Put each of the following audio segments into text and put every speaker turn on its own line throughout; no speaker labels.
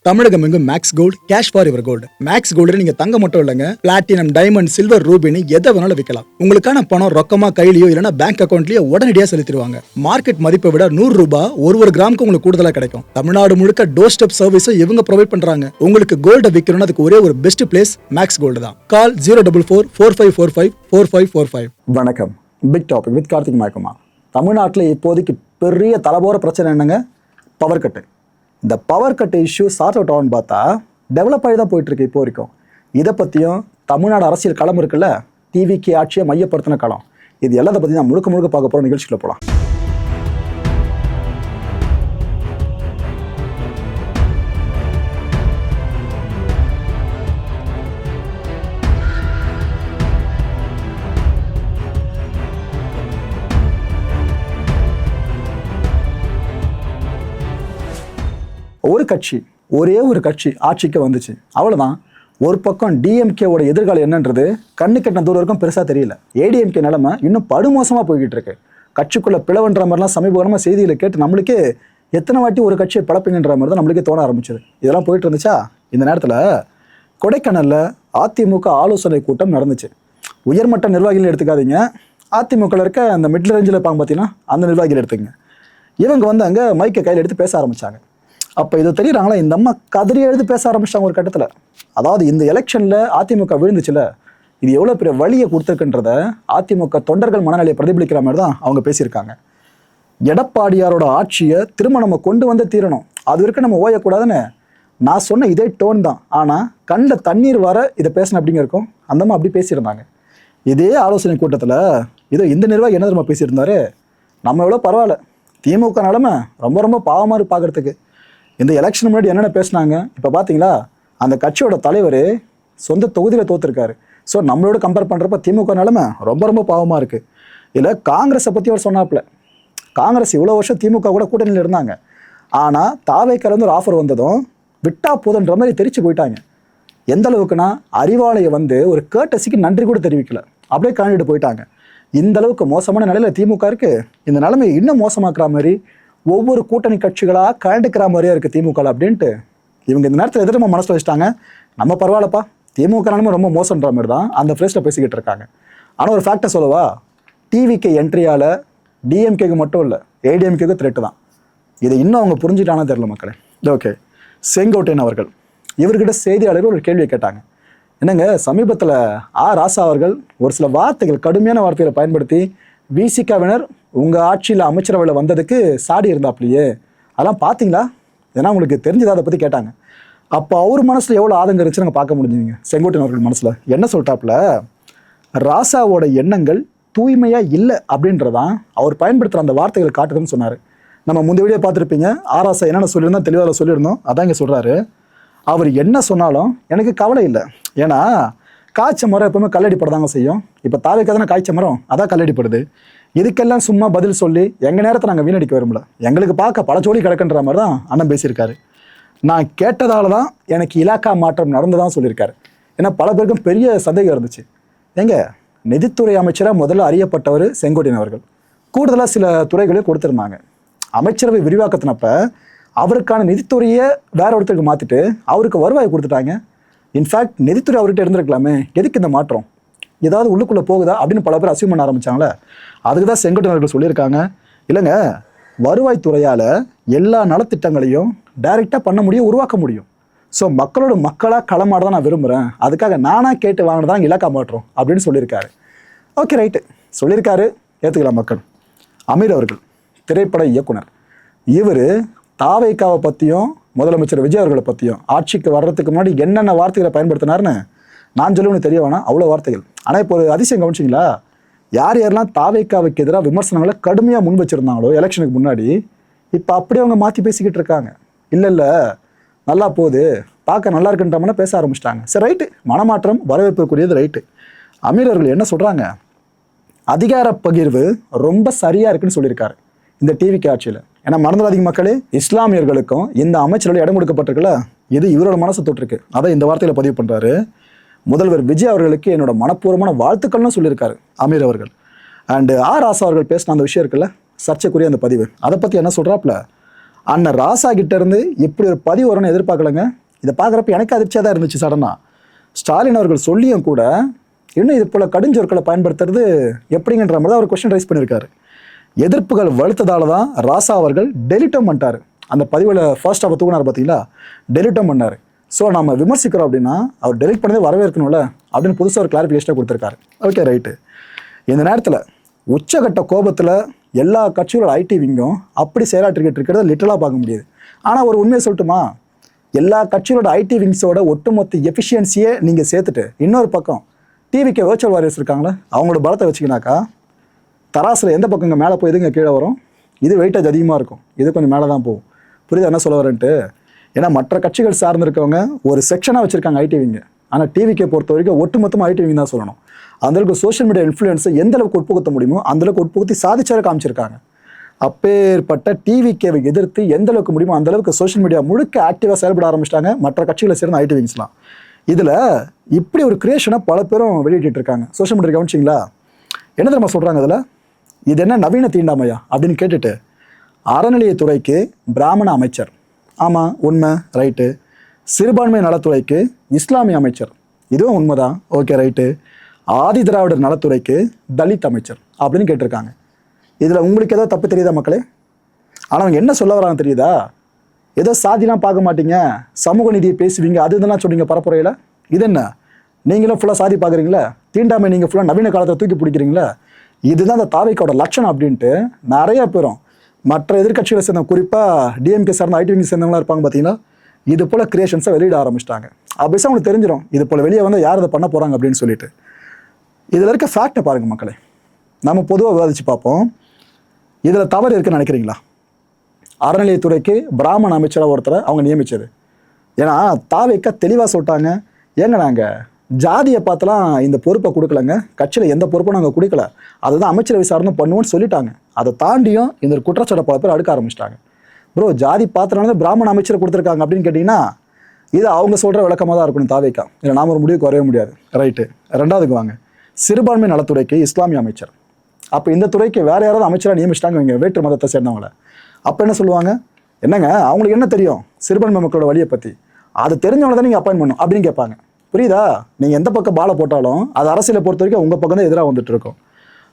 தமிழகம் எங்கும் Max Gold cash for your gold. Max Gold நீங்க தங்க மட்டும் இல்லைங்க, பிளாட்டினம், டைமண்ட், சில்வர், ரூபினி எதை வேணாலும் விற்கலாம். உங்களுக்கான பணம் ரொக்கமா கையிலயோ இல்லைன்னா பேங்க் அக்கௌண்ட்லயோ உடனடியாக செலுத்திடுவாங்க. மார்க்கெட் மதிப்பை விட 100 ரூபாய் ஒரு கிராமுக்கு உங்களுக்கு கூடுதலாக கிடைக்கும். தமிழ்நாடு முழுக்க டோர் ஸ்டெப் சர்வீஸும் இவங்க ப்ரொவைட் பண்றாங்க. உங்களுக்கு கோல்ட விற்கணும்னு அதுக்கு ஒரே ஒரு பெஸ்ட் பிளேஸ் மேக்ஸ் கோல்டு தான். கால் 04445454545.
வணக்கம். Big topic with Karthik Mayakumar. தமிழ்நாட்டில் இப்போதைக்கு பெரிய தலைபோற பிரச்சனை என்னங்க? Power cut. இந்த power cut issue sort out ஆகும்னு பார்த்தா டெவலப் ஆகி தான் போயிட்டுருக்கு இப்போ வரைக்கும். இதை பற்றியும் தமிழ்நாடு அரசியல் களம் இருக்குல்ல, டிவிக்கு ஆட்சியை மையப்படுத்தின களம், இது எல்லாத்தை பற்றி நான் முழுக்க பார்க்க போகிற நிகழ்ச்சியில் போகலாம். ஒரே ஒரு கட்சி ஆட்சிக்கு வந்துச்சு, அவ்வளோதான். ஒரு பக்கம் டிஎம்கேவோட எதிர்காலம் என்னன்றது கண்ணு கட்டின தூரம் வரைக்கும் பெருசாக தெரியல. ஏடிஎம்கே நிலைமை இன்னும் படுமோசமாக போய்கிட்டு இருக்கு. கட்சிக்குள்ளே பிளவுன்ற மாதிரிலாம் சமீபகாலமாக செய்தியில் கேட்டு நம்மளுக்கே எத்தனை வாட்டி ஒரு கட்சியை பழப்பீங்கன்ற மாதிரி தான் நம்மளுக்கே தோண ஆரம்பிச்சது. இதெல்லாம் போயிட்டு இருந்துச்சா, இந்த நேரத்தில் கொடைக்கானலில் அதிமுக ஆலோசனை கூட்டம் நடந்துச்சு. உயர்மட்ட நிர்வாகிகள் எடுத்துக்காதீங்க, அதிமுகவில் இருக்க அந்த மிடில் ரேஞ்சில் இருப்பாங்க பார்த்தீங்கன்னா, அந்த நிர்வாகிகள் எடுத்துக்கங்க. இவங்க வந்து அங்கே மைக்கை கையில் எடுத்து பேச ஆரம்பித்தாங்க. அப்போ இது தெரியுறாங்களா, இந்த அம்மா கதறி எழுதி பேச ஆரம்பிச்சிட்டாங்க ஒரு கட்டத்தில். அதாவது இந்த எலெக்ஷனில் அதிமுக விழுந்துச்சுல, இது எவ்வளோ பெரிய வழியை கொடுத்துருக்குன்றத அதிமுக தொண்டர்கள் மனநிலையை பிரதிபலிக்கிற மாதிரி தான் அவங்க பேசியிருக்காங்க. எடப்பாடியாரோட ஆட்சியை திரும்ப நம்ம கொண்டு வந்து தீரணும், அது வரைக்கும் நம்ம ஓயக்கூடாதுன்னு நான் சொன்ன இதே டோன் தான். ஆனால் கண்ணில் தண்ணீர் வர இதை பேசணும் அப்படிங்கிறக்கும் அந்தம்மா அப்படி பேசியிருந்தாங்க. இதே ஆலோசனை கூட்டத்தில் இதோ இந்த நிர்வாகி என்ன தெரியுமா பேசியிருந்தாரு, நம்ம எவ்வளோ பரவாயில்ல, திமுக நிலமை ரொம்ப பாவமாக பார்க்குறதுக்கு. இந்த எலெக்ஷன் முன்னாடி என்னென்ன பேசினாங்க, இப்போ பார்த்தீங்களா அந்த கட்சியோட தலைவர் சொந்த தொகுதியில் தோற்றுருக்காரு. ஸோ நம்மளோட கம்பேர் பண்ணுறப்ப திமுக நிலமை ரொம்ப பாவமாக இருக்குது. இல்லை காங்கிரஸை பற்றி அவர் சொன்னாப்புல, காங்கிரஸ் இவ்வளோ வருஷம் திமுக கூட கூட்டணியில் இருந்தாங்க, ஆனால் தாவேக்காலேருந்து ஒரு ஆஃபர் வந்ததும் விட்டா போதுன்ற மாதிரி தெரிச்சு போயிட்டாங்க. எந்த அளவுக்குன்னா அறிவாலயை வந்து ஒரு கேட்டசிக்கு நன்றி கூட தெரிவிக்கல, அப்படியே காண்டிட்டு போயிட்டாங்க. இந்த அளவுக்கு மோசமான நிலையில் திமுக இருக்குது. இந்த நிலைமையை இன்னும் மோசமாக்குற மாதிரி ஒவ்வொரு கூட்டணி கட்சிகளாக கலந்துக்கிற மாதிரியே இருக்குது திமுக அப்படின்ட்டு இவங்க இந்த நேரத்தில் எதிர்த்து மனசில் வச்சுட்டாங்க. நம்ம பரவாயில்லப்பா, திமுக நிலைமை ரொம்ப மோசன்ற மாதிரி தான் அந்த ஃப்ரேஸில் பேசிக்கிட்டு இருக்காங்க. ஆனால் ஒரு ஃபேக்டர் சொல்லவா, டிவிக்கு என்ட்ரியால் டிஎம்கேக்கு மட்டும் இல்லை, ஏடிஎம்கேக்கு த்ரெட்டு தான். இதை இன்னும் அவங்க புரிஞ்சுட்டானே தெரியல மக்களே. ஓகே, செங்கோட்டையன் அவர்கள் இவர்கிட்ட செய்தியாளர்கள் ஒரு கேள்வியை கேட்டாங்க. என்னங்க, சமீபத்தில் ராசா அவர்கள் ஒரு சில வார்த்தைகள், கடுமையான வார்த்தைகளை பயன்படுத்தி விசிகாவினர் உங்கள் ஆட்சியில் அமைச்சரவையில் வந்ததுக்கு சாடி இருந்தாப்லையே, அதெல்லாம் பார்த்தீங்களா, ஏன்னா உங்களுக்கு தெரிஞ்சதா அதை பற்றி கேட்டாங்க. அப்போ அவர் மனசில் எவ்வளோ ஆதங்கம் இருந்துச்சு நாங்கள் பார்க்க முடிஞ்சுங்க. செங்கோட்டையன் அவர்கள் மனசில் என்ன சொல்லிட்டாப்புல, ராசாவோட எண்ணங்கள் தூய்மையாக இல்லை அப்படின்றதான் அவர் பயன்படுத்துகிற அந்த வார்த்தைகள் காட்டுதுன்னு சொன்னார். நம்ம முந்தைய வீடியோ பார்த்துருப்பீங்க, ராசா என்னென்ன சொல்லியிருந்தோம் தெளிவாக சொல்லியிருந்தோம். அதான் இங்கே சொல்கிறாரு, அவர் என்ன சொன்னாலும் எனக்கு கவலை இல்லை, ஏன்னா காய்ச்ச மரம் எப்பவுமே கல்லடிப்படதாங்க செய்யும். இப்போ தாவேக்காதான காய்ச்ச மரம், அதான் கல்லடிப்படுது. இதுக்கெல்லாம் சும்மா பதில் சொல்லி எங்கள் நேரத்தை நாங்கள் வீணடிக்க விரும்பல, எங்களுக்கு பார்க்க பல ஜோலி கிடக்குன்ற மாதிரி தான் அண்ணன் பேசியிருக்காரு. நான் கேட்டதால தான் எனக்கு இலாக்கா மாற்றம் நடந்ததான் சொல்லியிருக்காரு. ஏன்னா பல பேருக்கும் பெரிய சந்தேகம் இருந்துச்சு. எங்க நிதித்துறை அமைச்சராக முதல்ல அறியப்பட்டவர் செங்கோட்டையன் அவர்கள், கூடுதலாக சில துறைகளே கொடுத்துருந்தாங்க. அமைச்சரவை விரிவாக்கத்தினப்ப அவருக்கான நிதித்துறையை வேற ஒருத்தருக்கு மாற்றிட்டு அவருக்கு வருவாய் கொடுத்துட்டாங்க. இன்ஃபேக்ட் நிதித்துறை அவர்கிட்ட இருந்திருக்கலாமே, எதுக்கு இந்த மாற்றம், ஏதாவது உள்ளுக்குள்ளே போகுதா அப்படின்னு பல பேர் அசியூம் பண்ண ஆரம்பித்தாங்களே. அதுக்கு தான் செங்கோட்டையன் அவர்கள் சொல்லியிருக்காங்க, இல்லைங்க வருவாய்த்துறையால் எல்லா நலத்திட்டங்களையும் டைரெக்டாக பண்ண முடியும், உருவாக்க முடியும். ஸோ மக்களோட மக்களாக களமாட தான் நான் விரும்புகிறேன், அதுக்காக நானாக கேட்டு வாங்கினதான் இலாக்கா மாற்றோம் அப்படின்னு சொல்லியிருக்காரு. ஓகே ரைட்டு, சொல்லியிருக்காரு, ஏற்றுக்கலாம் மக்கள். அமீர் அவர்கள் திரைப்பட இயக்குனர், இவர் தாவேக்காவை பற்றியும் முதலமைச்சர் விஜய் அவர்களை பற்றியும் ஆட்சிக்கு வர்றதுக்கு முன்னாடி என்னென்ன வார்த்தைகளை பயன்படுத்தினார்னு நான் சொல்லுவேன்னு தெரிய வேணாம், அவ்வளோ வார்த்தைகள். ஆனால் இப்போ ஒரு அதிசயம் கவனிச்சிங்களா, யாரெல்லாம் தாவேக்காவுக்கு எதிராக விமர்சனங்களை கடுமையாக முன் வச்சுருந்தாங்களோ எலெக்ஷனுக்கு முன்னாடி, இப்போ அப்படியே அவங்க மாற்றி பேசிக்கிட்டு இருக்காங்க. இல்லை நல்லா போகுது, பார்க்க நல்லா இருக்குன்றமான பேச ஆரம்பிச்சிட்டாங்க. சரி ரைட்டு, மனமாற்றம் வரவேற்புக்குரியது ரைட்டு. அமீர் அவர்கள் என்ன சொல்கிறாங்க, அதிகார பகிர்வு ரொம்ப சரியாக இருக்குன்னு சொல்லியிருக்காரு இந்த டிவிக்கு ஆட்சியில். ஏன்னா மறந்துடாதீங்க மக்களே, இஸ்லாமியர்களுக்கும் இந்த அமைச்சரோட இடம் கொடுக்கப்பட்டிருக்குல்ல, இது இவரோட மனசை தொட்டிருக்கு. அதை இந்த வார்த்தையில் பதிவு பண்ணுறாரு. முதல்வர் விஜய் அவர்களுக்கு என்னோட மனப்பூர்வமான வாழ்த்துக்கள்னு சொல்லியிருக்காரு அமீர் அவர்கள். அண்டு ராசா அவர்கள் பேசின அந்த விஷயம் இருக்குல்ல, சர்ச்சைக்குரிய அந்த பதிவு, அதை பற்றி என்ன சொல்கிறாப்புல, அண்ணன் ராசா கிட்ட இருந்து இப்படி ஒரு பதிவு வரும்னு எதிர்பார்க்கலங்க. இதை பார்க்குறப்ப எனக்கு அதிர்ச்சியாக தான் இருந்துச்சு. சடனாக ஸ்டாலின் அவர்கள் சொல்லியும் கூட இன்னும் இது போல் கடுஞ்சொற்களை பயன்படுத்துறது எப்படிங்கன்ற மாதிரி தான் அவர் கொஸ்டின் ரைஸ் பண்ணியிருக்காரு. எதிர்ப்புகள் வலுத்ததால தான் ராசா அவர்கள் டெலிட்டும் பண்ணிட்டார். அந்த பதிவில் ஃபர்ஸ்ட் ஆஃப் தூக்குனார் பார்த்தீங்களா, டெலிட்டும் பண்ணார். ஸோ நம்ம விமர்சிக்கிறோம் அப்படின்னா அவர் டெலிட் பண்ணதே வரவேற்கணும்ல அப்படின்னு புதுசாக ஒரு கிளாரிஃபிகேஷனாக கொடுத்துருக்காரு. Okay right. இந்த நேரத்தில் உச்சகட்ட கோபத்தில் எல்லா கட்சிகளோட ஐடி விங்கும் அப்படி செயலாற்றிக்கிட்டு இருக்கிறத லிட்டலாக பார்க்க முடியுது. ஆனால் ஒரு உண்மையை சொல்லட்டுமா, எல்லா கட்சிகளோட ஐடி விங்ஸோட ஒட்டுமொத்த எஃபிஷியன்சியே நீங்கள் சேர்த்துட்டு இன்னொரு பக்கம் டிவிக்கு வர்ச்சுவல் வாரியர்ஸ் இருக்காங்களே அவங்களோட பலத்தை வச்சுக்கினாக்கா தராசில் எந்த பக்கம் இங்கே மேலே போய் இதுங்க கீழே வரும்? இது வெயிட்டேஜ் அதிகமாக இருக்கும், இது கொஞ்சம் மேலே தான் போகும். புரியுது என்ன சொல்ல வரேன்ட்டு? ஏன்னா மற்ற கட்சிகள் சார்ந்திருக்கவங்க ஒரு செக்ஷனாக வச்சுருக்காங்க ஐடி விங்கு. ஆனால் டிவிக்கே பொறுத்த வரைக்கும் ஒட்டுமொத்தமாக ஐடி விங் தான் சொல்லணும். அந்தளவுக்கு சோஷியல் மீடியா இன்ஃப்ளூயன்ஸை எந்த அளவுக்கு உட்புகுத்த முடியுமோ அந்தளவுக்கு உட்புகுத்தி சாதிச்சார காமிச்சிருக்காங்க. அப்பேற்பட்ட டிவிக்கேவை எதிர்த்து எந்த அளவுக்கு முடியுமோ அந்த அளவுக்கு சோஷியல் மீடியா முழுக்க ஆக்டிவாக செயல்பட ஆரம்பிச்சிட்டாங்க மற்ற கட்சிகளை சேர்ந்த ஐடி விங்ஸ்லாம். இதில் இப்படி ஒரு கிரியேஷனை பல பேரும் வெளியிட்டு இருக்காங்க. சோஷியல் மீடியா கவனிச்சிங்களா? என்ன தெரியுமா சொல்கிறாங்க அதில்? இது என்ன நவீன தீண்டாமையா அப்படின்னு கேட்டுட்டு அறநிலையத்துறைக்கு பிராமண அமைச்சர், ஆமாம் உண்மை ரைட்டு. சிறுபான்மை நலத்துறைக்கு இஸ்லாமிய அமைச்சர், இதுவும் உண்மைதான், ஓகே ரைட்டு. ஆதி திராவிடர் நலத்துறைக்கு தலித் அமைச்சர் அப்படின்னு கேட்டிருக்காங்க. இதில் உங்களுக்கு ஏதோ தப்பு தெரியுதா மக்களே? ஆனால் அவங்க என்ன சொல்ல வராங்க தெரியுதா? ஏதோ சாதிலாம் பார்க்க மாட்டீங்க, சமூக நீதியை பேசுவீங்க, அது இதெல்லாம் சொன்னீங்க பரப்புரையில். இது என்ன, நீங்களும் ஃபுல்லாக சாதி பார்க்குறீங்களா? தீண்டாமை நீங்கள் ஃபுல்லாக நவீன காலத்தை தூக்கி பிடிக்கிறீங்களா? இதுதான் அந்த தாவைக்கோட லட்சணம் அப்படின்ட்டு நிறைய பேரும் மற்ற எதிர்கட்சிகளை சேர்ந்த குறிப்பாக டிஎம்கே சார்ந்த ஐடி விங் சேர்ந்தவங்களாம் இருப்பாங்க பார்த்தீங்கன்னா, இது போல் கிரியேஷன்ஸை வெளியிட ஆரம்பிச்சிட்டாங்க. அப்படியே அவங்களுக்கு தெரிஞ்சிடும் இது போல் வெளியே வந்து யார் இதை பண்ண போகிறாங்க அப்படின்னு சொல்லிட்டு. இதில் இருக்க ஃபேக்டை பாருங்கள் மக்களே, நம்ம பொதுவாக விவாதித்து பார்ப்போம். இதில் தவறு இருக்குன்னு நினைக்கிறீங்களா? அறநிலையத்துறைக்கு பிராமண அமைச்சராக ஒருத்தரை அவங்க நியமித்தது. ஏன்னா தாவைக்க தெளிவாக சொல்லிட்டாங்க, ஏங்க நாங்கள் ஜாதியை பார்த்துலாம் இந்த பொறுப்பை கொடுக்கலங்க, கட்சியில் எந்த பொறுப்பும் நாங்கள் கொடுக்கல, அதுதான் அமைச்சரவை சார்ந்து பண்ணுவோன்னு சொல்லிட்டாங்க. அதை தாண்டியும் இந்த ஒரு குற்றச்சாட்டை பல பேர் அடுக்க ஆரம்பிச்சிட்டாங்க. ப்ரோ ஜாதி பாத்திரனால பிராமண அமைச்சரை கொடுத்துருக்காங்க அப்படின்னு கேட்டிங்கன்னா இது அவங்க சொல்கிற விளக்கமாக தான் இருக்கணும் தாவைக்கா. இல்லை நாம் ஒரு முடிவுக்கு வரவே முடியாது. ரைட்டு. ரெண்டாவதுக்கு வாங்க, சிறுபான்மை நலத்துறைக்கு இஸ்லாமிய அமைச்சர். அப்போ இந்த துறைக்கு வேறு யாராவது அமைச்சராக நியமிச்சிட்டாங்க இவங்க வேற்று மதத்தை சேர்ந்தவங்கள. அப்போ என்ன சொல்லுவாங்க, என்னங்க அவங்களுக்கு என்ன தெரியும் சிறுபான்மை மக்களோட வழியை பற்றி, அது தெரிஞ்சவங்க தான் நீங்கள் அப்பாயின் பண்ணணும் அப்படின்னு கேட்பாங்க. புரியுதா? நீங்கள் எந்த பக்கம் பாலை போட்டாலும் அது அரசியலை பொறுத்த வரைக்கும் உங்கள் பக்கம் தான் எதிராக வந்துட்டு இருக்கும்.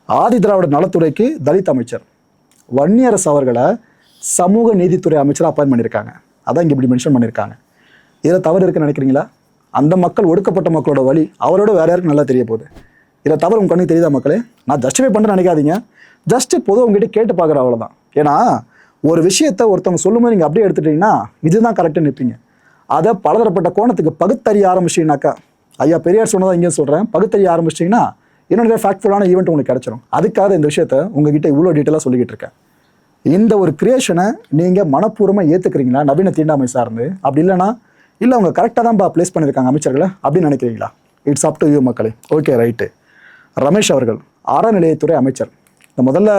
ஆதி திராவிடர் நலத்துறைக்கு தலித் அமைச்சர், வன்னியரசு அவர்களை சமூக நீதித்துறை அமைச்சராக அப்பாயின் பண்ணியிருக்காங்க. அதான் இங்கே இப்படி மென்ஷன் பண்ணியிருக்காங்க. இதில் தவறு இருக்குன்னு நினைக்கிறீங்களா? அந்த மக்கள் ஒடுக்கப்பட்ட மக்களோட வழி அவரோட வேற யாருக்கும் நல்லா தெரிய போகுது. இதில் தவறு உங்கள் கண்ணுக்கு தெரியுதா மக்களே? நான் ஜஸ்டிஃபை பண்ணுறேன்னு நினைக்காதீங்க, ஜஸ்ட்டு பொதுவாக உங்ககிட்ட கேட்டு பார்க்குற அவ்வளோதான். ஏன்னா ஒரு விஷயத்தை ஒருத்தவங்க சொல்லும்போது நீங்கள் அப்படியே எடுத்துட்டீங்கன்னா இதுதான் கரெக்டாக நிற்பீங்க. அதை பலதரப்பட்ட கோணத்துக்கு பகுத்தறிய ஆரம்பிச்சிங்கனாக்கா, ஐயா பெரியார் சொன்னதான் இங்கே சொல்கிறேன், பகுத்தறிய ஆரம்பிச்சிட்டிங்கன்னா இன்னும் நிறைய ஃபேக்ட்ஃபுல்லான ஈவெண்ட் உங்களுக்கு கிடச்சிரும். அதுக்காக இந்த விஷயத்த உங்ககிட்ட இவ்வளோ டீட்டெயிலாக சொல்லிக்கிட்டு இருக்கேன். இந்த ஒரு கிரியேஷனை நீங்கள் மனப்பூர்வமாக ஏற்றுக்கிறீங்களா நவீன தீண்டாமை சார்ந்து? அப்படி இல்லைனா இல்லை அவங்க கரெக்டாக தான் ப்ளேஸ் பண்ணியிருக்காங்க அமைச்சர்களை அப்படின்னு நினைக்கிறீங்களா? இட்ஸ் அப் டு யூ மக்களே. Okay right. ரமேஷ் அவர்கள் அறநிலையத்துறை அமைச்சர். இந்த முதல்ல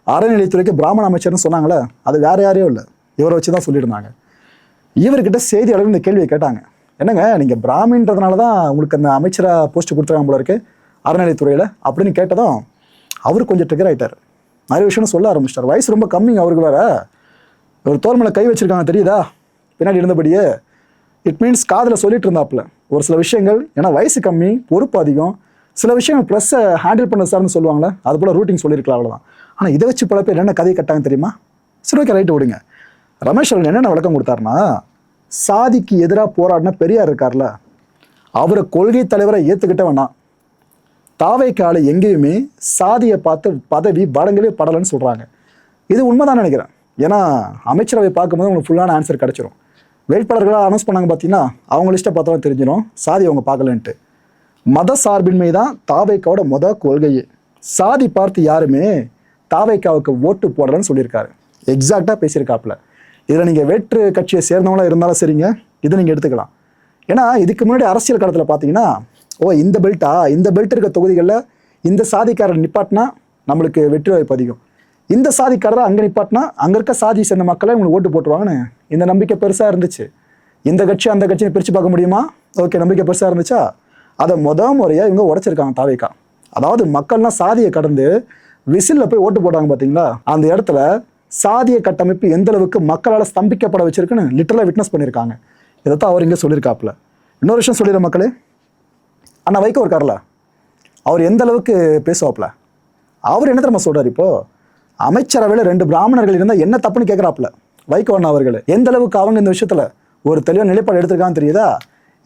அறநிலையத்துறைக்கு பிராமண அமைச்சர்னு சொன்னாங்களே, அது வேறு யாரையும் இல்லை, இவரை வச்சு தான் சொல்லியிருந்தாங்க. இவர்கிட்ட செய்தியாளர்கள் இந்த கேள்வியை கேட்டாங்க, என்னங்க நீங்கள் பிராமின்றதுனால தான் உங்களுக்கு அந்த அமைச்சராக போஸ்ட் கொடுத்துருக்காங்க போல இருக்கு அறநிலையத்துறையில் அப்படின்னு கேட்டதும் அவர் கொஞ்சம் ட்ரிகர் ஆகிட்டார். நிறைய விஷயம் சொல்ல ஆரம்பிச்சிட்டார். வயசு ரொம்ப கம்மிங்க அவருக்கு, வேற ஒரு தோல் மேலே கை வச்சிருக்காங்க தெரியுதா பின்னாடி இருந்தபடியே. இட் மீன்ஸ் காதில் சொல்லிட்டு இருந்தாப்புல ஒரு சில விஷயங்கள். ஏன்னா வயசு கம்மி, பொறுப்பு அதிகம், சில விஷயங்கள் ப்ளஸ்ஸை ஹேண்டில் பண்ண சார்னு சொல்லுவாங்களே, அது போல் ரூட்டிங் சொல்லியிருக்கலாம் அவ்வளோதான். ஆனால் இதை வச்சு பல பேர் என்ன கதையை கட்டாங்க தெரியுமா? சரி ஓகே ரைட்டு விடுங்க. ரமேஷ் அவர்கள் என்னென்ன விளக்கம் கொடுத்தாருன்னா, சாதிக்கு எதிராக போராடின பெரியார் இருக்கார்ல, அவரை கொள்கை தலைவரை ஏற்றுக்கிட்ட வேணாம், தாவைக்கால எங்கேயுமே சாதியை பார்த்து பதவி வழங்கவே படலைன்னு சொல்கிறாங்க. இது உண்மைதான் நினைக்கிறேன். ஏன்னா அமைச்சரவை பார்க்கும்போது உங்களுக்கு ஃபுல்லான ஆன்சர் கிடச்சிரும். வேட்பாளர்களாக அனௌன்ஸ் பண்ணாங்க பார்த்தீங்கன்னா அவங்க லிஸ்ட்டை பார்த்தாலும் தெரிஞ்சிடும் சாதி அவங்க பார்க்கலன்ட்டு. மத சார்பின்மை தான் தாவைக்காவோட கொள்கையே. சாதி பார்த்து யாருமே தாவைக்காவுக்கு ஓட்டு போடலன்னு சொல்லியிருக்காரு. எக்ஸாக்டாக பேசியிருக்காப்புல. இதில் நீங்கள் வேற்று கட்சியை சேர்ந்தவங்களா இருந்தாலும் சரிங்க, இதை நீங்கள் எடுத்துக்கலாம். ஏன்னா இதுக்கு முன்னாடி அரசியல் காலத்தில் பார்த்தீங்கன்னா, இந்த பெல்ட்டா, இந்த பெல்ட் இருக்க தொகுதிகளில் இந்த சாதிக்காரர் நிப்பாட்டினா நம்மளுக்கு வெற்றி வாய்ப்பு அதிகம், இந்த சாதிக்காரரை அங்கே நிப்பாட்டினா அங்கே இருக்க சாதியை சேர்ந்த மக்களை உங்களுக்கு ஓட்டு போட்டுருவாங்கன்னு இந்த நம்பிக்கை பெருசாக இருந்துச்சு. இந்த கட்சி அந்த கட்சியை பிரித்து பார்க்க முடியுமா? ஓகே, நம்பிக்கை பெருசாக இருந்துச்சா? அதை முறையாக இவங்க உடைச்சிருக்காங்க தாவைக்கா. அதாவது மக்கள்லாம் சாதியை கடந்து விசிலில் போய் ஓட்டு போட்டாங்க பார்த்தீங்களா, அந்த இடத்துல சாதிய கட்டமைப்பு எந்த அளவுக்கு மக்களால் ஸ்தம்பிக்கப்பட வச்சிருக்குன்னு லிட்டரலாக விட்னஸ் பண்ணியிருக்காங்க. இதைத்தான் அவர் இங்கே சொல்லியிருக்காப்புல. இன்னொரு விஷயம் சொல்லிடுற மக்களே, அண்ணா வைகோ இருக்கார்ல, அவர் எந்த அளவுக்கு பேசுவாப்புல. அவர் என்ன தெரியுமா சொல்றாரு, இப்போ அமைச்சரவையில் 2 பிராமணர்கள் இருந்தால் என்ன தப்புன்னு கேட்குறாப்புல வைகோ அண்ணா அவர்கள். எந்த அளவுக்கு அவங்க இந்த விஷயத்தில் ஒரு தெளிவான நிலைப்பாடு எடுத்திருக்கான்னு தெரியுதா?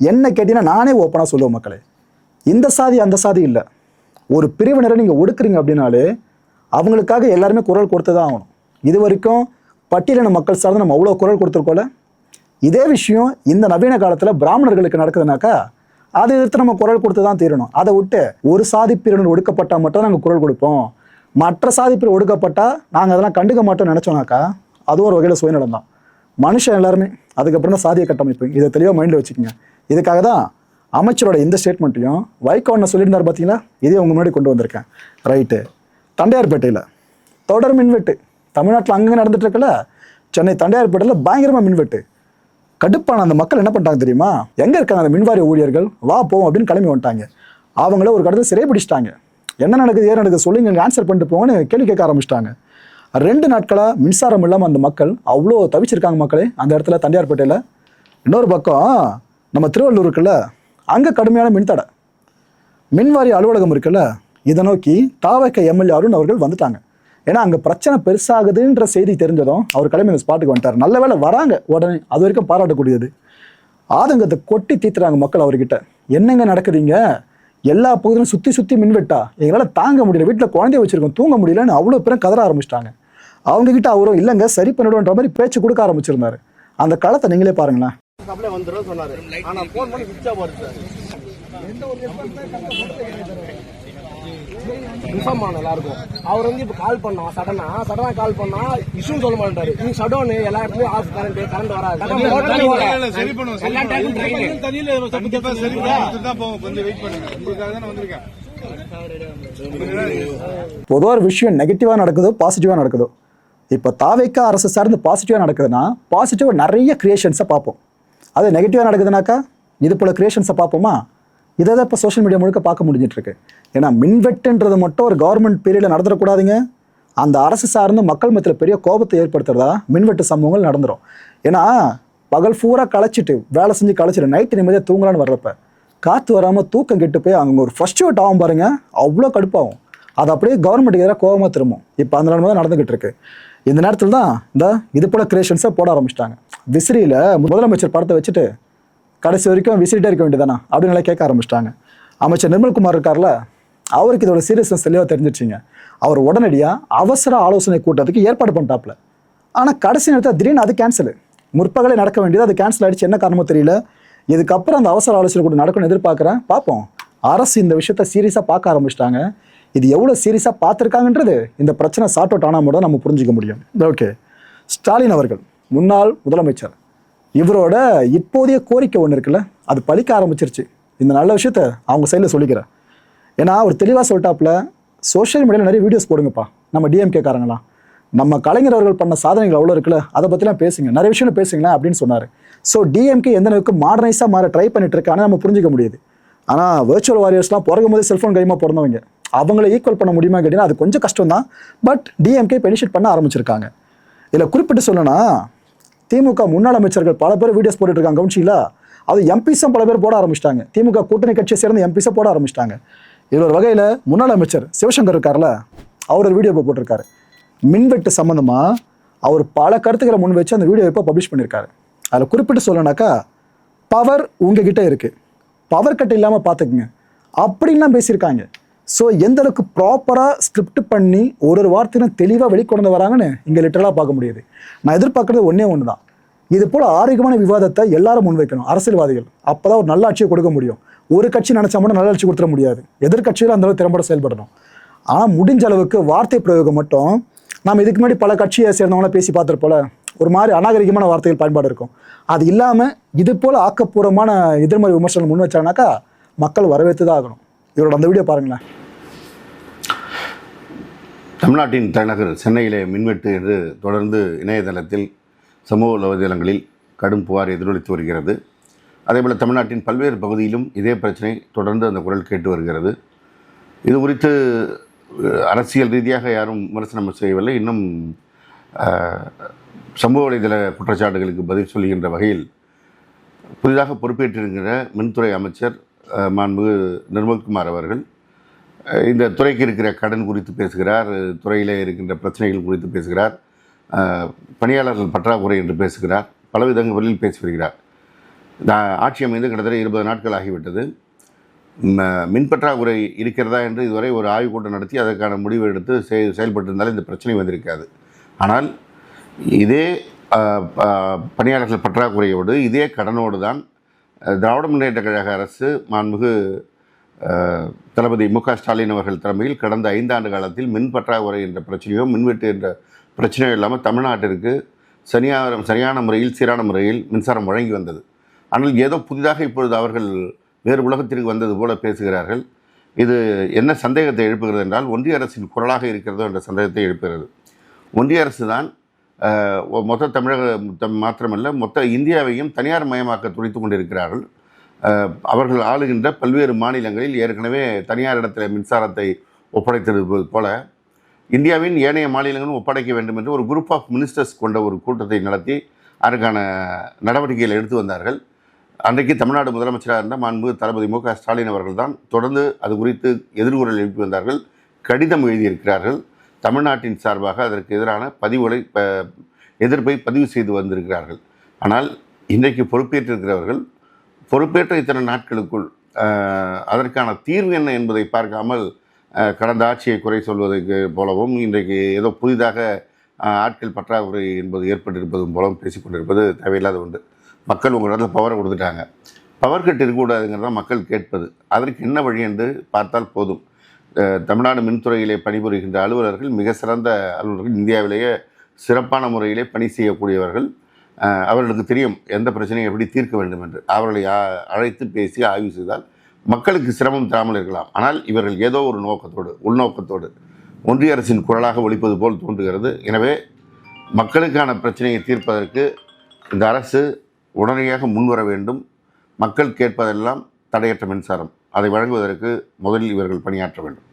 என்ன கேட்டீங்கன்னா நானே ஓப்பனாக சொல்லுவேன் மக்களே, இந்த சாதி அந்த சாதி இல்லை, ஒரு பிரிவினரை நீங்கள் ஒடுக்குறீங்க அப்படின்னாலே அவங்களுக்காக எல்லாருமே குரல் கொடுத்து தான் ஆகணும். இது வரைக்கும் பட்டியலின மக்கள் சார்ந்து நம்ம அவ்வளோ குரல் கொடுத்துருக்கோல. இதே விஷயம் இந்த நவீன காலத்தில் பிராமணர்களுக்கு நடக்குதுனாக்கா அதை எதிர்த்து நம்ம குரல் கொடுத்து தான் தீரணும். அதை விட்டு ஒரு சாதி பிரிவினர் ஒடுக்கப்பட்டால் மட்டும் நாங்கள் குரல் கொடுப்போம், மற்ற சாதி பிரிவு ஒடுக்கப்பட்டால் நாங்கள் அதெல்லாம் கண்டுக்க மாட்டோம்னு நினச்சோனாக்கா அது ஒரு வகையில் சுயநலம் தான். மனுஷன் எல்லாருமே, அதுக்கப்புறம் தான் சாதிய கட்டமைப்பு. இதை தெளிவாக மைண்டில் வச்சுக்கோங்க. இதுக்காக தான் அமைச்சரோட இந்த ஸ்டேட்மெண்ட்டையும் வைகோ அண்ணா சொல்லியிருந்தார் பார்த்தீங்களா, இதே உங்கள் முன்னாடி கொண்டு வந்திருக்கேன். ரைட்டு. தண்டையார்பேட்டையில் தொடர் மின்வெட்டு, தமிழ்நாட்டில் அங்கங்கே நடந்துட்டு இருக்கல, சென்னை தண்டையார்பேட்டையில் பயங்கரமாக மின்வெட்டு. கடுப்பான அந்த மக்கள் என்ன பண்ணிட்டாங்க தெரியுமா, எங்கே இருக்காங்க அந்த மின்வாரிய ஊழியர்கள், வா போவோம் அப்படின்னு கிளம்பி வந்துட்டாங்க. அவங்கள ஒரு கடத்தில் சிறை பிடிச்சிட்டாங்க. என்ன நடக்குது ஏன் நடக்குது சொல்லுங்க, ஆன்சர் பண்ணிட்டு போங்கன்னு கேள்வி கேட்க ஆரம்பிச்சிட்டாங்க. 2 நாட்களாக மின்சாரம் இல்லாமல் அந்த மக்கள் அவ்வளோ தவிச்சிருக்காங்க மக்களே அந்த இடத்துல தண்டையார்பேட்டையில். இன்னொரு பக்கம் நம்ம திருவள்ளூர் இருக்குல்ல, அங்கே கடுமையான மின்தடை. மின்வாரிய அலுவலகம் இருக்குல்ல, இதை நோக்கி தாவக எம்எல்ஏ அருண் அவர்கள் வந்துட்டாங்க. ஏன்னா அங்கே பிரச்சனை பெருசாகுதுன்ற செய்தி தெரிஞ்சதும் அவர் கிளம்பி இந்த ஸ்பாட்டுக்கு வந்துட்டார். நல்ல வேலை வராங்க உடனே, அது வரைக்கும் பாராட்டக்கூடியது. ஆதங்கத்தை கொட்டி தீத்துறாங்க மக்கள் அவர்கிட்ட. என்னங்க நடக்குதுங்க, எல்லா பகுதியிலும் சுற்றி சுற்றி மின்வெட்டா, எங்களால் தாங்க முடியல, வீட்டில் குழந்தைய வச்சிருக்கோம் தூங்க முடியலன்னு அவ்வளோ பேரும் கதற ஆரம்பிச்சிட்டாங்க. அவங்ககிட்ட அவரும் இல்லைங்க சரி பண்ணிடுன்ற மாதிரி பேச்சு கொடுக்க ஆரம்பிச்சிருந்தாரு. அந்த காலத்தை நீங்களே பாருங்களேன்.
இன்ஃபார்ம் பண்ண எல்லாருக்கும். அவர் வந்து இப்போ கால் பண்ணா சடனா கால் பண்ணா இஷ்யூ சொல்ல மாட்டாரு. நீ ஷடவுன் எல்லா இடத்துலயும் ஆஃப் கரண்ட் வராது.
பொதுவாக ஒரு விஷயம் நெகட்டிவாக நடக்குதோ பாசிட்டிவாக நடக்குதோ, இப்போ தாவேக்கா அரசு சார்ந்து பாசிட்டிவாக நடக்குதுன்னா பாசிட்டிவாக நிறைய கிரியேஷன்ஸை பார்ப்போம். அது நெகட்டிவாக நடக்குதுனாக்கா இது போல் கிரியேஷன்ஸை பார்ப்போமா? இதை தான் இப்போ சோஷியல் மீடியா முழுக்க பார்க்க முடிஞ்சிட்ருக்கு. ஏன்னா மின்வெட்டுன்றது மட்டும் ஒரு கவர்மெண்ட் பீரியடில் நடந்துடக்கூடாதுங்க. அந்த அரசு சார்ந்து மக்கள் மத்தியில் பெரிய கோபத்தை ஏற்படுத்துறதா மின்வெட்டு சம்பவங்கள் நடந்துடும். ஏன்னா பகல் பூரா களைச்சிட்டு வேலை செஞ்சு களைச்சிட்டு நைட்டு நிம்மதியாக தூங்கலான்னு வர்றப்ப காற்று வராமல் தூக்கம் கெட்டு போய் அவங்க ஒரு ஃப்ரஸ்ட்ரேட் ஆகும் பாருங்க, அவ்வளோ கடுப்பாகும். அது அப்படியே கவர்மெண்ட்டுக்கு எதிராக கோபமாக திரும்பும். இப்போ அந்த நிலைமை தான் நடந்துகிட்டு இருக்கு. இந்த நேரத்தில் தான் இந்த இது போல கிரியேஷன்ஸை போட ஆரம்பிச்சிட்டாங்க. விசிறியில் முதலமைச்சர் படத்தை வச்சுட்டு கடைசி வரைக்கும் விசிட்டே இருக்க வேண்டியதானா அப்படின்னு கேட்க ஆரம்பிச்சிட்டாங்க. அமைச்சர் நிர்மல்குமார் இருக்கார்ல, அவருக்கு இதோட சீரியஸ்னஸ் தெளிவாக தெரிஞ்சிச்சிங்க. அவர் உடனடியாக அவசர ஆலோசனை கூட்டத்துக்கு ஏற்பாடு பண்ணிட்டாப்ல. ஆனால் கடைசி நேரத்தில் திடீர்னு அது கேன்சல், முற்பகலே நடக்க வேண்டியது அது கேன்சல் ஆகிடுச்சு. என்ன காரணமோ தெரியல. இதுக்கப்புறம் அந்த அவசர ஆலோசனை கூட்டம் நடக்கும்னு எதிர்பார்க்குறேன். பார்ப்போம். அரசு இந்த விஷயத்த சீரியஸாக பார்க்க ஆரம்பிச்சிட்டாங்க. இது எவ்வளோ சீரியஸாக பார்த்துருக்காங்கன்றது இந்த பிரச்சனை சார்ட் அவுட் ஆனால் மட்டும் நம்ம புரிஞ்சிக்க முடியும். ஓகே, ஸ்டாலின் அவர்கள் முன்னாள் முதலமைச்சர், இவரோட இப்போதைய கோரிக்கை ஒன்று இருக்குல்ல, அது பலிக்க ஆரம்பிச்சிருச்சு. இந்த நல்ல விஷயத்த அவங்க சைடில் சொல்லிக்கிறேன். ஏன்னா அவர் தெளிவாக சொல்லிட்டாப்புல, சோஷியல் மீடியாவில் நிறைய வீடியோஸ் போடுங்கப்பா, நம்ம டிஎம்கே காரங்களாம், நம்ம கலைஞர் அவர்கள் பண்ண சாதனைகள் அவ்வளோ இருக்குல்ல, அதை பற்றிலாம் பேசுங்க, நிறைய விஷயம் பேசுங்களேன் அப்படின்னு சொன்னார். ஸோ டிஎம்கே எந்த அளவுக்கு மாடர்னைஸாக மாற ட்ரை பண்ணிட்டு இருக்கான்னு நம்ம புரிஞ்சிக்க முடியுது. ஆனால் வெர்ச்சுவல் வாரியர்ஸ்லாம் பிறகும் போது செல்ஃபோன் கைமா பிறந்தவங்க, அவங்கள ஈக்குவல் பண்ண முடியுமா கேட்டிங்கன்னா அது கொஞ்சம் கஷ்டம் தான். பட் டிஎம்கே பெனிஷிட் பண்ண ஆரம்பிச்சிருக்காங்க. இதில் குறிப்பிட்டு சொல்லணும்னா திமுக முன்னாள் அமைச்சர்கள் பல பேர் வீடியோஸ் போட்டுட்டு இருக்காங்க, கவனிச்சிங்களா? அது எம்பிஸும் பல பேர் போட ஆரம்பிச்சிட்டாங்க. திமுக கூட்டணி கட்சியை சேர்ந்த எம்பிஸை போட ஆரம்பிச்சிட்டாங்க. இதில் ஒரு வகையில் முன்னாள் அமைச்சர் சிவசங்கர் இருக்கார்ல, அவர் ஒரு வீடியோ இப்போ போட்டிருக்காரு. மின்வெட்டு சம்மந்தமாக அவர் பல கருத்துக்களை முன் வச்சு அந்த வீடியோ இப்போ பப்ளிஷ் பண்ணியிருக்காரு. அதில் குறிப்பிட்டு சொல்லணும்னாக்கா, பவர் உங்ககிட்ட இருக்குது, பவர் கட் இல்லாமல் பார்த்துக்குங்க அப்படின்லாம் பேசியிருக்காங்க. ஸோ எந்த அளவுக்கு ப்ராப்பராக ஸ்கிரிப்ட் பண்ணி ஒரு வார்த்தையும் தெளிவாக வெளிக்கொண்டு வராங்கன்னு இங்கே லிட்டரலாக பார்க்க முடியுது. நான் எதிர்பார்க்குறது ஒன்றே ஒன்று தான், இது போல் ஆரோக்கியமான விவாதத்தை எல்லாரும் முன்வைக்கணும் அரசியல்வாதிகள். அப்போ தான் ஒரு நல்ல ஆட்சியை கொடுக்க முடியும். ஒரு கட்சி நினச்சா மட்டும் நல்ல ஆட்சி கொடுத்துட முடியாது, எதிர்கட்சியில் அந்தளவு திறம்பட செயல்படணும். ஆனால் முடிஞ்ச அளவுக்கு வார்த்தை பிரயோகம் மட்டும் நம்ம இதுக்கு முன்னாடி பல கட்சியை சேர்ந்தவங்களாம் பேசி பார்த்துருப்போல, ஒரு மாதிரி அநாகரிகமான வார்த்தைகள் பயன்பாடு இருக்கும். அது இல்லாமல் இது போல் ஆக்கப்பூர்வமான எதிர்மறை விமர்சனம் முன் வச்சாங்கனாக்கா மக்கள் வரவேற்று தான் ஆகணும். இவரோட அந்த வீடியோ பாருங்களேன்.
தமிழ்நாட்டின் தலைநகர் சென்னையிலே மின்வெட்டு என்று தொடர்ந்து இணையதளத்தில் சமூக வலைதளங்களில் கடும் புகார் எதிரொலித்து வருகிறது. அதேபோல் தமிழ்நாட்டின் பல்வேறு பகுதியிலும் இதே பிரச்சனை தொடர்ந்து அந்த குரல் கேட்டு வருகிறது. இது குறித்து அரசியல் ரீதியாக யாரும் விமர்சனம் செய்யவில்லை. இன்னும் சமூக வலைதள குற்றச்சாட்டுகளுக்கு பதில் சொல்கின்ற வகையில் புதிதாக பொறுப்பேற்றிருக்கிற மின்துறை அமைச்சர் மாண்புமிகு நிர்மல்குமார் அவர்கள் இந்த துறைக்கு இருக்கிற கடன் குறித்து பேசுகிறார், துறையில் இருக்கின்ற பிரச்சனைகள் குறித்து பேசுகிறார், பணியாளர்கள் பற்றாக்குறை என்று பேசுகிறார், பல விதங்களில் பேசி வருகிறார். ஆட்சி அமைந்து கிட்டத்தட்ட 20 நாட்கள் ஆகிவிட்டது. மின் பற்றாக்குறை இருக்கிறதா என்று இதுவரை ஒரு ஆய்வுக் கூட்டம் நடத்தி அதற்கான முடிவு எடுத்து செயல்பட்டிருந்தாலும் இந்த பிரச்சனை வந்திருக்காது. ஆனால் இதே பணியாளர்கள் பற்றாக்குறையோடு இதே கடனோடு தான் திராவிட முன்னேற்ற கழக அரசு மாண்புமிகு தளபதி மு க ஸ்டாலின் அவர்கள் தலைமையில் கடந்த 5 ஆண்டு காலத்தில் மின் பற்றாக்குறை என்ற பிரச்சனையோ மின்வெட்டு என்ற பிரச்சனையோ இல்லாமல் தமிழ்நாட்டிற்கு சரியான முறையில் சீரான முறையில் மின்சாரம் வழங்கி வந்தது. ஆனால் ஏதோ புதிதாக இப்பொழுது அவர்கள் வேறு உலகத்திற்கு வந்தது போல பேசுகிறார்கள். இது என்ன சந்தேகத்தை எழுப்புகிறது என்றால், ஒன்றிய அரசின் குரலாக இருக்கிறதோ என்ற சந்தேகத்தை எழுப்புகிறது. ஒன்றிய அரசு தான் மொத்த தமிழக மாத்திரமல்ல மொத்த இந்தியாவையும் தனியார் மயமாக்க துடித்து கொண்டிருக்கிறார்கள். அவர்கள் ஆளுகின்ற பல்வேறு மாநிலங்களில் ஏற்கனவே தனியார் இடத்துல மின்சாரத்தை ஒப்படைத்திருப்பது போல இந்தியாவின் ஏனைய மாநிலங்களும் ஒப்படைக்க வேண்டும் என்று ஒரு குரூப் ஆஃப் மினிஸ்டர்ஸ் கொண்ட ஒரு கூட்டத்தை நடத்தி அதற்கான நடவடிக்கைகளை எடுத்து வந்தார்கள். அன்றைக்கு தமிழ்நாடு முதலமைச்சராக இருந்த மாண்புமிகு தளபதி மு க ஸ்டாலின் அவர்கள் தான் தொடர்ந்து அது குறித்து எதிர்குரல் எழுப்பி வந்தார்கள், கடிதம் எழுதியிருக்கிறார்கள். தமிழ்நாட்டின் சார்பாக அதற்கு எதிரான எதிர்ப்பை பதிவு செய்து வந்திருக்கிறார்கள். ஆனால் இன்றைக்கு பொறுப்பேற்றிருக்கிறவர்கள் பொறுப்பேற்ற இத்தனை நாட்களுக்குள் அதற்கான தீர்வு என்ன என்பதை பார்க்காமல் கடந்த ஆட்சியை குறை சொல்வதற்கு போலவும் இன்றைக்கு ஏதோ புதிதாக ஆட்கள் பற்றாக்குறை என்பது ஏற்பட்டிருப்பதும் போலவும் பேசிக்கொண்டிருப்பது தேவையில்லாத ஒன்று. மக்கள் உங்கள் இடத்துல பவரை கொடுத்துட்டாங்க, பவர் கட் இருக்கக்கூடாதுங்கிறத மக்கள் கேட்பது. அதற்கு என்ன வழி என்று பார்த்தால் போதும். தமிழ்நாடு மின்துறையிலே பணிபுரிகின்ற அலுவலர்கள் மிக சிறந்த அலுவலர்கள், இந்தியாவிலேயே சிறப்பான முறையிலே பணி செய்யக்கூடியவர்கள். அவர்களுக்கு தெரியும் எந்த பிரச்சனையை எப்படி தீர்க்க வேண்டும் என்று. அவர்களை அழைத்து பேசி ஆய்வு செய்தால் மக்களுக்கு சிரமம் தராமல் இருக்கலாம். ஆனால் இவர்கள் ஏதோ ஒரு நோக்கத்தோடு உள்நோக்கத்தோடு ஒன்றிய அரசின் குரலாக ஒலிப்பது போல் தோன்றுகிறது. எனவே மக்களுக்கான பிரச்சனையை தீர்ப்பதற்கு இந்த அரசு உடனடியாக முன்வர வேண்டும். மக்கள் கேட்பதெல்லாம் தடையற்ற மின்சாரம், அதை வழங்குவதற்கு முதலில் இவர்கள் பணியாற்ற வேண்டும்.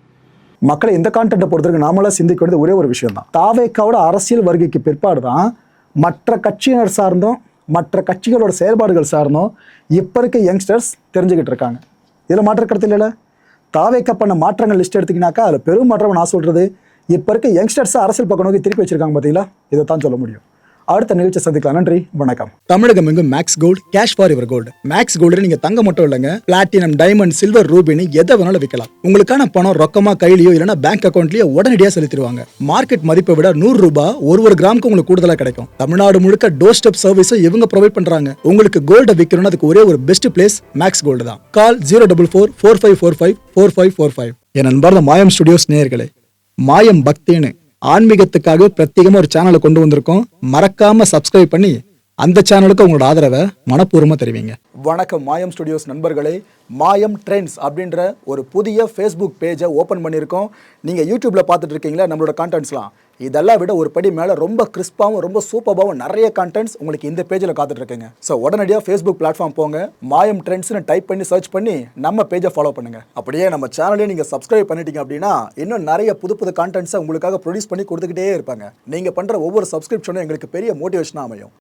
மக்களை இந்த கான்டென்ட்டை பொறுத்தவரைக்கும் நாமளாக சிந்திக்க வேண்டியது ஒரே ஒரு விஷயம் தான். தாவேக்காவோட அரசியல் வருகைக்கு பிற்பாடு தான் மற்ற கட்சியினர் சார்ந்தும் மற்ற கட்சிகளோட செயல்பாடுகள் சார்ந்தும் இப்போ இருக்க யங்ஸ்டர்ஸ் தெரிஞ்சுக்கிட்டு இருக்காங்க. இதில் மாற்ற கருத்து இல்லைல்ல. தாவேக்கா பண்ண மாற்றங்கள் லிஸ்ட் எடுத்திங்கனாக்கா அதில் பெரும் மாற்றம் நான் சொல்கிறது இப்போ இருக்க யங்ஸ்டர்ஸை அரசியல் பக்கம் நோக்கி திருப்பி வச்சிருக்காங்க. பார்த்தீங்களா, இதை தான் சொல்ல முடியும். அடுத்த நிகழ்ச்சி சந்திக்கலாம். நன்றி, வணக்கம்.
தமிழகம் எங்கும் Max Gold, cash for your gold. Max Gold நீங்க தங்க மட்டும் இல்லைங்க, பிளாட்டினம், டைமண்ட், சில்வர், ரூபினி எதை வேணாலும் விற்கலாம். உங்களுக்கான பணம் ரொக்கமா கையிலயோ இல்லைன்னா பேங்க் அக்கௌண்ட்லயோ உடனடியாக செலுத்திடுவாங்க. மார்க்கெட் மதிப்பை விட 100 ரூபாய் ஒரு கிராமுக்கு உங்களுக்கு கூடுதலா கிடைக்கும். தமிழ்நாடு முழுக்க டோர் ஸ்டெப் சர்வீஸை இவங்க ப்ரொவைட் பண்றாங்க. உங்களுக்கு கோல்டை விற்கணும்னா அதுக்கு ஒரே ஒரு பெஸ்ட் பிளேஸ் மேக்ஸ் கோல்டு தான். கால் 04445454545. என் நண்பர் மாயம் ஸ்டுடியோஸ் நேயர்களே, மாயம் பக்தின்னு ஆன்மீகத்துக்காக பிரத்யேகமா ஒரு சேனலை கொண்டு வந்திருக்கோம். மறக்காம சப்ஸ்கிரைப் பண்ணி அந்த சேனலுக்கு உங்களோட ஆதரவை மனப்பூர்வமா தெரிவிங்க.
வணக்கம் மாயம் ஸ்டுடியோஸ் நண்பர்களே. மாயம் ட்ரெண்ட்ஸ் அப்படின்ற ஒரு புதிய ஃபேஸ்புக் பேஜை ஓப்பன் பண்ணியிருக்கோம். நீங்கள் யூடியூப்பில் பார்த்துட்டு இருக்கீங்களா நம்மளோட கான்டென்ட்ஸ்லாம். இதெல்லாம் விட ஒரு படி மேலே ரொம்ப கிறிஸ்பாகவும் ரொம்ப சூப்பராகவும் நிறைய கான்டென்ட்ஸ் உங்களுக்கு இந்த பேஜில் காத்துட்டு இருக்குங்க. ஸோ உடனடியாக ஃபேஸ்புக் பிளாட்ஃபார்ம் போங்க, மாயம் ட்ரெண்ட்ஸ்னு டைப் பண்ணி சர்ச் பண்ணி நம்ம பேஜை ஃபாலோ பண்ணுங்கள். அப்படியே நம்ம சேனலையும் நீங்கள் சப்ஸ்கிரைப் பண்ணிட்டீங்க அப்படின்னா இன்னும் நிறைய புது புது கான்டென்ட்ஸை உங்களுக்காக ப்ரொடியூஸ் பண்ணி கொடுத்துக்கிட்டே இருப்பாங்க. நீங்கள் பண்ணுற ஒவ்வொரு சப்ஸ்கிரிப்ஷனும் எங்களுக்கு பெரிய மோட்டிவேஷனாக அமையும்.